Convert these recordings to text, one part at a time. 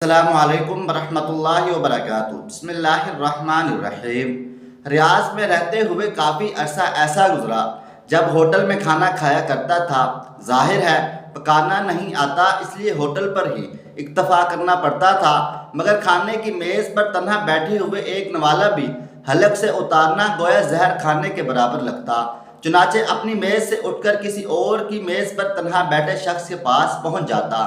السلام علیکم ورحمۃ اللہ وبرکاتہ۔ بسم اللہ الرحمن الرحیم۔ ریاض میں رہتے ہوئے کافی عرصہ ایسا گزرا جب ہوٹل میں کھانا کھایا کرتا تھا۔ ظاہر ہے پکانا نہیں آتا، اس لیے ہوٹل پر ہی اکتفا کرنا پڑتا تھا، مگر کھانے کی میز پر تنہا بیٹھے ہوئے ایک نوالہ بھی حلق سے اتارنا گویا زہر کھانے کے برابر لگتا۔ چنانچہ اپنی میز سے اٹھ کر کسی اور کی میز پر تنہا بیٹھے شخص کے پاس پہنچ جاتا،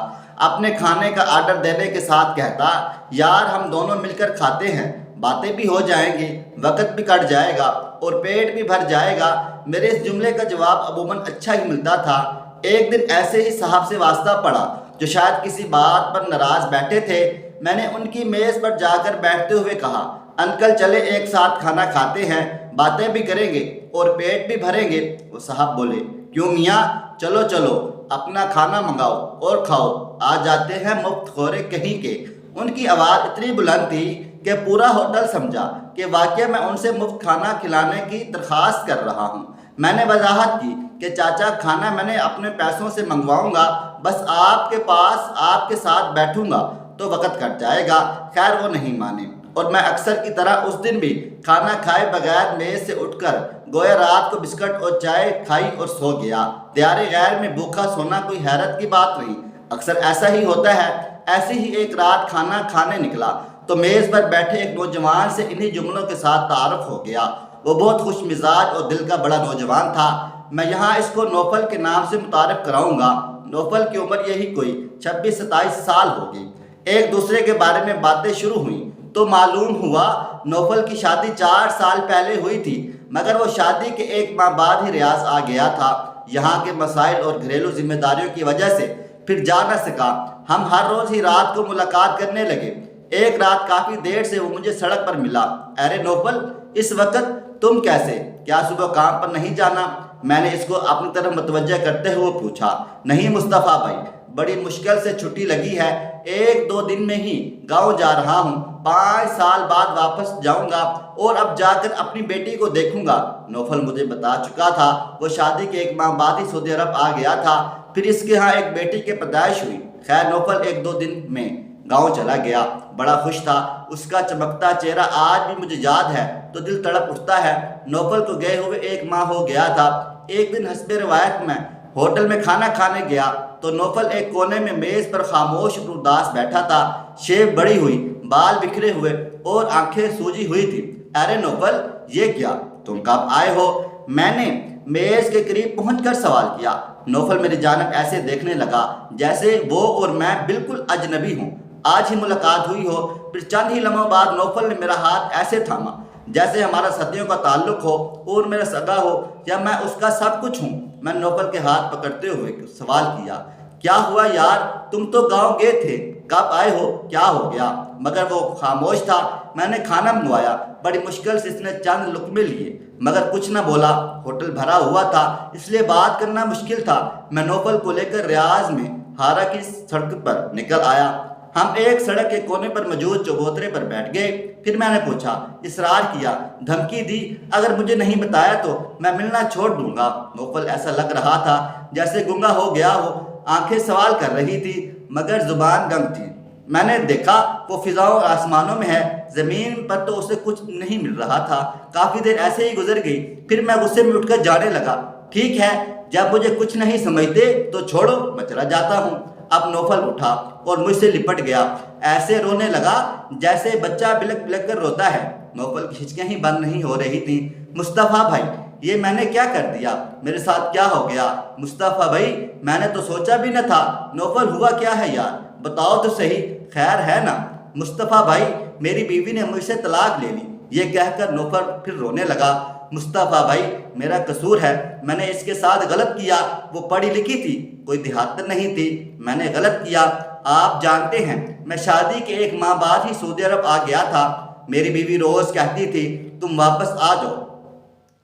اپنے کھانے کا آرڈر دینے کے ساتھ کہتا، یار ہم دونوں مل کر کھاتے ہیں، باتیں بھی ہو جائیں گی، وقت بھی کٹ جائے گا اور پیٹ بھی بھر جائے گا۔ میرے اس جملے کا جواب عموماً اچھا ہی ملتا تھا۔ ایک دن ایسے ہی صاحب سے واسطہ پڑا جو شاید کسی بات پر ناراض بیٹھے تھے۔ میں نے ان کی میز پر جا کر بیٹھتے ہوئے کہا، انکل چلے ایک ساتھ کھانا کھاتے ہیں، باتیں بھی کریں گے اور پیٹ بھی بھریں گے۔ وہ صاحب بولے، کیوں میاں، چلو چلو اپنا کھانا منگاؤ اور کھاؤ، آ جاتے ہیں مفت خورے کہیں کے۔ ان کی آواز اتنی بلند تھی کہ پورا ہوٹل سمجھا کہ واقعہ میں ان سے مفت کھانا کھلانے کی درخواست کر رہا ہوں۔ میں نے وضاحت کی کہ چاچا کھانا میں نے اپنے پیسوں سے منگواؤں گا، بس آپ کے پاس آپ کے ساتھ بیٹھوں گا تو وقت کٹ جائے گا۔ خیر وہ نہیں مانے اور میں اکثر کی طرح اس دن بھی کھانا کھائے بغیر میز سے اٹھ کر گویا رات کو بسکٹ اور چائے کھائی اور سو گیا۔ دیار غیر میں بھوکا سونا کوئی حیرت کی بات نہیں، اکثر ایسا ہی ہوتا ہے۔ ایسی ہی ایک رات کھانا کھانے نکلا تو میز پر بیٹھے ایک نوجوان سے انہی جملوں کے ساتھ تعارف ہو گیا۔ وہ بہت خوش مزاج اور دل کا بڑا نوجوان تھا۔ میں یہاں اس کو نوفل کے نام سے متعارف کراؤں گا۔ نوفل کی عمر یہی کوئی 26-27 سال ہوگی۔ ایک دوسرے کے بارے میں باتیں شروع ہوئیں تو معلوم ہوا نوفل کی شادی 4 سال پہلے ہوئی تھی، مگر وہ شادی کے 1 ماہ بعد ہی ریاض آ گیا تھا۔ یہاں کے مسائل اور گھریلو ذمہ داریوں کی وجہ سے پھر جا نہ سکا۔ ہم ہر روز ہی رات کو ملاقات کرنے لگے۔ ایک رات کافی دیر سے وہ مجھے سڑک پر ملا۔ ارے نوفل، اس وقت تم کیسے؟ کیا صبح کام پر نہیں جانا؟ میں نے اس کو اپنی طرف متوجہ کرتے ہوئے پوچھا۔ نہیں مصطفیٰ بھائی، بڑی مشکل سے چھٹی لگی ہے، 1-2 دن میں ہی گاؤں جا رہا ہوں، 5 سال بعد واپس جاؤں گا اور اب جا کر اپنی بیٹی کو دیکھوں گا۔ نوفل مجھے بتا چکا تھا وہ شادی کے 1 ماہ بعد ہی سعودی عرب آ گیا تھا، پھر اس کے ہاں ایک بیٹی کی پیدائش ہوئی۔ خیر نوفل 1-2 دن میں گاؤں چلا گیا، بڑا خوش تھا، اس کا چمکتا چہرہ آج بھی مجھے یاد ہے تو دل تڑپ اٹھتا ہے۔ نوفل کو گئے ہوئے 1 ماہ ہو گیا تھا۔ ایک دن حسب روایت میں ہوٹل میں کھانا کھانے گیا تو نوفل ایک کونے میں میز پر خاموش اور اداس بیٹھا تھا، شیو بڑی ہوئی، بال بکھرے ہوئے اور آنکھیں سوجی ہوئی تھی۔ ارے نوفل، یہ کیا، تم کب آئے ہو؟ میں نے میز کے قریب پہنچ کر سوال کیا۔ نوفل میری جانب ایسے دیکھنے لگا جیسے وہ اور میں بالکل اجنبی ہوں، آج ہی ملاقات ہوئی ہو۔ پھر چند ہی لمحوں بعد نوفل نے میرا ہاتھ ایسے تھاما جیسے ہمارا صدیوں کا تعلق ہو اور میرا سگا ہو یا میں اس کا سب کچھ ہوں۔ میں نوفل کے ہاتھ پکڑتے ہوئے سوال کیا، کیا ہوا یار، تم تو گاؤں گئے تھے، کب آئے ہو، کیا ہو گیا؟ مگر وہ خاموش تھا۔ میں نے کھانا منگوایا، بڑی مشکل سے اس نے چند لقمے لیے مگر کچھ نہ بولا۔ ہوٹل بھرا ہوا تھا اس لیے بات کرنا مشکل تھا۔ میں نوفل کو لے کر ریاض میں ہارا کی سڑک پر نکل آیا۔ ہم ایک سڑک کے کونے پر موجود چبوترے پر بیٹھ گئے۔ پھر میں نے پوچھا، اصرار کیا، دھمکی دی، اگر مجھے نہیں بتایا تو میں ملنا چھوڑ دوں گا۔ نوفل ایسا لگ رہا تھا جیسے گنگا ہو گیا ہو، آنکھیں سوال کر رہی تھی مگر زبان گنگ تھی۔ میں نے دیکھا وہ فضاؤں اور آسمانوں میں ہے، زمین پر تو اسے کچھ نہیں مل رہا تھا۔ کافی دیر ایسے ہی گزر گئی، پھر میں غصے میں اٹھ کر جانے لگا۔ ٹھیک ہے، جب مجھے کچھ نہیں سمجھتے تو چھوڑو، میں چلا جاتا ہوں۔ اب نوفل اٹھا اور مجھ سے لپٹ گیا، ایسے رونے لگا جیسے بچہ بلک بلک کر روتا ہے۔ نوفل کی ہچکیاں ہی بند نہیں ہو رہی تھیں۔ مصطفیٰ بھائی، یہ میں نے کیا کر دیا، میرے ساتھ کیا ہو گیا؟ مصطفیٰ بھائی، میں نے تو سوچا بھی نہ تھا۔ نوفل، ہوا کیا ہے یار، بتاؤ تو صحیح، خیر ہے نا؟ مصطفیٰ بھائی، میری بیوی نے مجھ سے طلاق لے لی، یہ کہہ کر نوفل پھر رونے لگا۔ مصطفیٰ بھائی، میرا قصور ہے، میں نے اس کے ساتھ غلط کیا، وہ پڑھی لکھی تھی، کوئی دیہاتن نہیں تھی، میں نے غلط کیا۔ آپ جانتے ہیں میں شادی کے 1 ماہ بعد ہی سعودی عرب آ گیا تھا۔ میری بیوی روز کہتی تھی تم واپس آ جاؤ،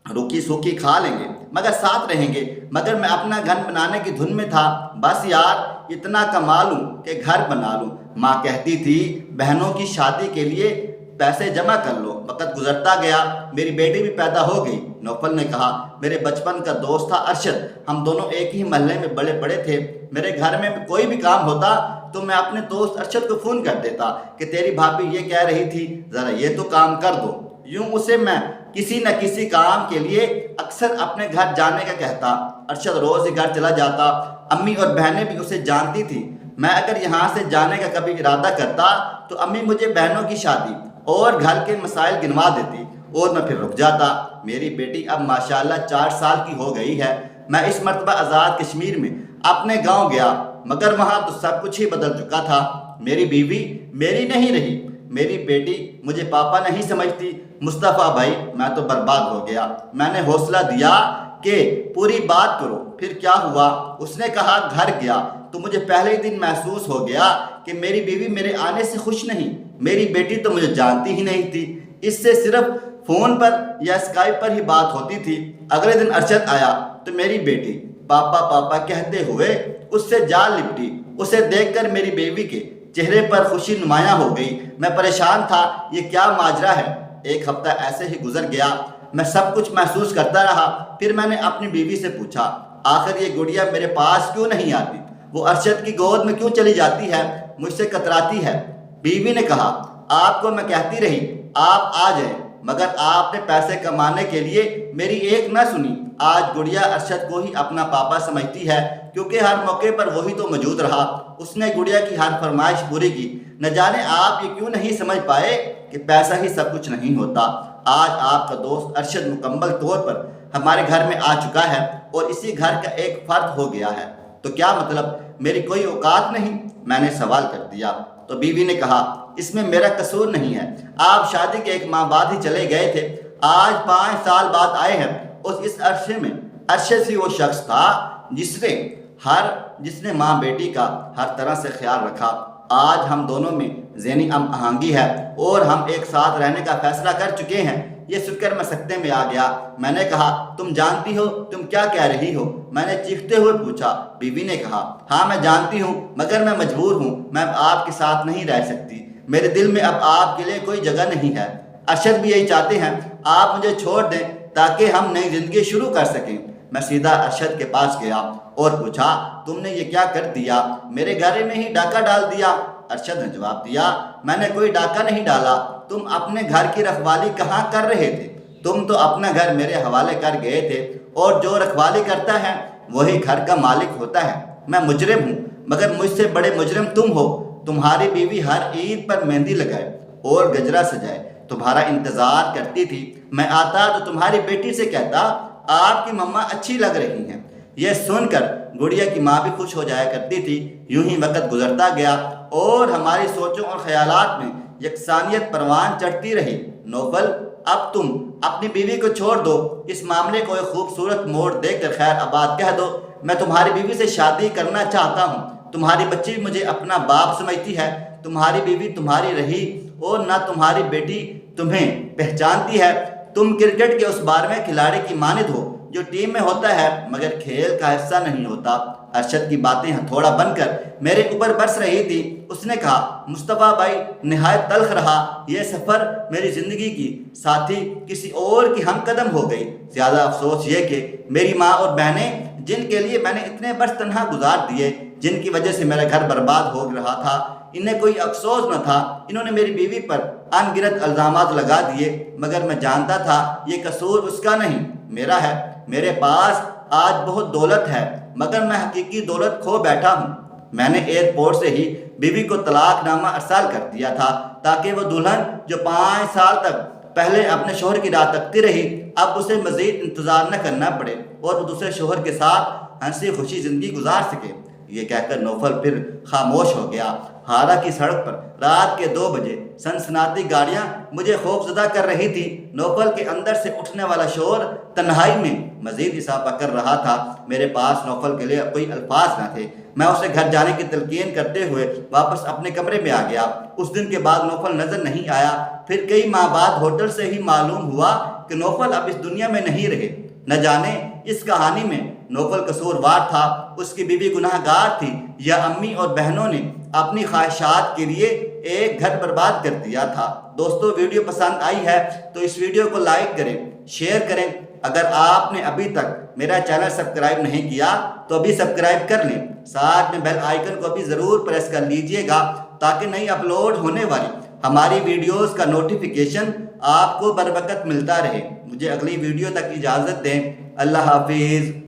روکی سوکھی کھا لیں گے مگر ساتھ رہیں گے، مگر میں اپنا گھر بنانے کی دھن میں تھا، بس یار اتنا کما لوں کہ گھر بنا لوں۔ ماں کہتی تھی بہنوں کی شادی کے لیے پیسے جمع کر لو۔ وقت گزرتا گیا، میری بیٹی بھی پیدا ہو گئی۔ نوفل نے کہا، میرے بچپن کا دوست تھا ارشد، ہم دونوں ایک ہی محلے میں بڑے تھے۔ میرے گھر میں کوئی بھی کام ہوتا تو میں اپنے دوست ارشد کو فون کر دیتا کہ تیری بھابھی یہ کہہ رہی تھی، ذرا یہ تو کام کر دو۔ یوں اسے میں کسی نہ کسی کام کے لیے اکثر اپنے گھر جانے کا کہتا۔ ارشد روز ہی گھر چلا جاتا۔ امی اور بہنیں بھی اسے جانتی تھی۔ میں اگر یہاں سے جانے کا کبھی ارادہ کرتا تو امی مجھے بہنوں کی شادی اور گھر کے مسائل گنوا دیتی اور میں پھر رک جاتا۔ میری بیٹی اب ماشاءاللہ 4 سال کی ہو گئی ہے۔ میں اس مرتبہ آزاد کشمیر میں اپنے گاؤں گیا، مگر وہاں تو سب کچھ ہی بدل چکا تھا۔ میری بیوی میری نہیں رہی، میری بیٹی مجھے پاپا نہیں سمجھتی۔ مصطفیٰ بھائی میں تو برباد ہو گیا۔ میں نے حوصلہ دیا کہ پوری بات کرو، پھر کیا ہوا؟ اس نے کہا گھر گیا تو مجھے پہلے ہی دن محسوس ہو گیا کہ میری بیوی میرے آنے سے خوش نہیں۔ میری بیٹی تو مجھے جانتی ہی نہیں تھی، اس سے صرف فون پر یا اسکائپ پر ہی بات ہوتی تھی۔ اگلے دن ارشد آیا تو میری بیٹی پاپا پاپا کہتے ہوئے اس سے جا لپٹی۔ اسے دیکھ کر میری بیوی کے چہرے پر خوشی نمایاں ہو گئی۔ میں پریشان تھا، یہ کیا ماجرا ہے؟ 1 ہفتہ ایسے ہی گزر گیا، میں سب کچھ محسوس کرتا رہا۔ پھر میں نے اپنی بیوی سے پوچھا آخر یہ گڑیا میرے پاس کیوں نہیں آتی؟ وہ ارشد کی گود میں کیوں چلی جاتی ہے؟ مجھ سے کتراتی ہے۔ بیوی نے کہا آپ کو میں کہتی رہی آپ آ جائیں، مگر آپ نے پیسے کمانے کے لیے میری ایک نہ سنی۔ آج گڑیا ارشد کو ہی اپنا پاپا سمجھتی ہے، کیونکہ ہر موقع پر وہی تو موجود رہا۔ اس نے گڑیا کی ہر فرمائش پوری کی۔ نہ جانے آپ یہ کیوں نہیں سمجھ پائے کہ پیسہ ہی سب کچھ نہیں ہوتا۔ آج آپ کا دوست ارشد مکمل طور پر ہمارے گھر میں آ چکا ہے اور اسی گھر کا ایک فرد ہو گیا ہے، تو کیا مطلب میری کوئی اوقات نہیں؟ میں نے سوال کر دیا تو بیوی نے کہا اس میں میرا قصور نہیں ہے، آپ شادی کے 1 ماہ بعد ہی چلے گئے تھے، آج 5 سال بعد آئے ہیں۔ اس عرصے میں ارشد سے وہ شخص تھا جس نے ماں بیٹی کا ہر طرح سے خیال رکھا۔ آج ہم دونوں میں ذہنی ہم آہنگی ہے اور ہم ایک ساتھ رہنے کا فیصلہ کر چکے ہیں۔ یہ سن کر میں سکتے میں آ گیا۔ میں نے کہا تم جانتی ہو تم کیا کہہ رہی ہو؟ میں نے چیختے ہوئے پوچھا۔ بیوی نے کہا ہاں میں جانتی ہوں، مگر میں مجبور ہوں، میں اب آپ کے ساتھ نہیں رہ سکتی، میرے دل میں اب آپ کے لیے کوئی جگہ نہیں ہے۔ ارشد بھی یہی چاہتے ہیں، آپ مجھے چھوڑ دیں تاکہ ہم نئی زندگی شروع کر سکیں۔ میں سیدھا ارشد کے پاس گیا اور پوچھا تم نے یہ کیا کر دیا؟ میرے گھر میں ہی ڈاکہ ڈال دیا۔ ارشد نے جواب دیا میں نے کوئی ڈاکہ نہیں ڈالا، تم اپنے گھر کی رکھوالی کہاں کر رہے تھے؟ تم تو اپنا گھر میرے حوالے کر گئے تھے، اور جو رکھوالی کرتا ہے وہی گھر کا مالک ہوتا ہے۔ میں مجرم ہوں، مگر مجھ سے بڑے مجرم تم ہو۔ تمہاری بیوی ہر عید پر مہندی لگائے اور گجرا سجائے تمہارا انتظار کرتی تھی۔ میں آتا تو تمہاری بیٹی سے کہتا آپ کی مما اچھی لگ رہی ہیں۔ یہ سن کر گڑیا کی ماں بھی خوش ہو جایا کرتی تھی۔ یوں ہی وقت گزرتا گیا اور ہماری سوچوں اور خیالات میں یکسانیت پروان چڑھتی رہی۔ نوفل اب تم اپنی بیوی کو چھوڑ دو، اس معاملے کو ایک خوبصورت موڑ دے کر خیر آباد کہہ دو۔ میں تمہاری بیوی سے شادی کرنا چاہتا ہوں۔ تمہاری بچی مجھے اپنا باپ سمجھتی ہے، تمہاری بیوی تمہاری رہی اور نہ تمہاری بیٹی تمہیں پہچانتی ہے۔ تم کرکٹ کے اس 12ویں کھلاڑی کی مانند ہو جو ٹیم میں ہوتا ہے مگر کھیل کا حصہ نہیں ہوتا۔ ارشد کی باتیں ہتھوڑا بن کر میرے اوپر برس رہی تھی۔ اس نے کہا مصطفیٰ بھائی نہایت تلخ رہا، یہ سفر میری زندگی کی ساتھی کسی اور کی ہم قدم ہو گئی۔ زیادہ افسوس یہ کہ میری ماں اور بہنیں جن کے لیے میں نے اتنے برس تنہا گزار دیے، جن کی وجہ سے میرا گھر برباد ہو رہا تھا، انہیں کوئی افسوس نہ تھا۔ انہوں نے میری بیوی پر ان گنت الزامات لگا دیے، مگر میں جانتا تھا یہ قصور اس کا نہیں میرا ہے۔ میرے پاس آج بہت دولت ہے، مگر میں حقیقی دولت کھو بیٹھا ہوں۔ میں نے ایئرپورٹ سے ہی بیوی کو طلاق نامہ ارسال کر دیا تھا تاکہ وہ دلہن جو 5 سال تک پہلے اپنے شوہر کی راہ تکتی رہی، اب اسے مزید انتظار نہ کرنا پڑے اور وہ دوسرے شوہر کے ساتھ ہنسی خوشی زندگی گزار سکے۔ یہ کہہ کر نوفل پھر خاموش ہو گیا۔ ہارا کی سڑک پر رات کے 2 بجے سنسناتی گاڑیاں مجھے خوفزدہ کر رہی تھی۔ نوفل کے اندر سے اٹھنے والا شور تنہائی میں مزید اضافہ کر رہا تھا۔ میرے پاس نوفل کے لیے کوئی الفاظ نہ تھے۔ میں اسے گھر جانے کی تلقین کرتے ہوئے واپس اپنے کمرے میں آ گیا۔ اس دن کے بعد نوفل نظر نہیں آیا۔ پھر کئی ماہ بعد ہوٹل سے ہی معلوم ہوا کہ نوفل اب اس دنیا میں نہیں رہے۔ نہ جانے اس کہانی میں نوفل قصوروار تھا، اس کی بیوی گناہ گار تھی، یا امی اور بہنوں نے اپنی خواہشات کے لیے ایک گھر برباد کر دیا تھا۔ دوستو ویڈیو پسند آئی ہے تو اس ویڈیو کو لائک کریں، شیئر کریں۔ اگر آپ نے ابھی تک میرا چینل سبسکرائب نہیں کیا تو ابھی سبسکرائب کر لیں، ساتھ میں بیل آئیکن کو بھی ضرور پریس کر لیجئے گا تاکہ نئی اپلوڈ ہونے والی ہماری ویڈیوز کا نوٹیفیکیشن آپ کو بر وقت ملتا رہے۔ مجھے اگلی ویڈیو تک اجازت دیں۔ اللہ حافظ۔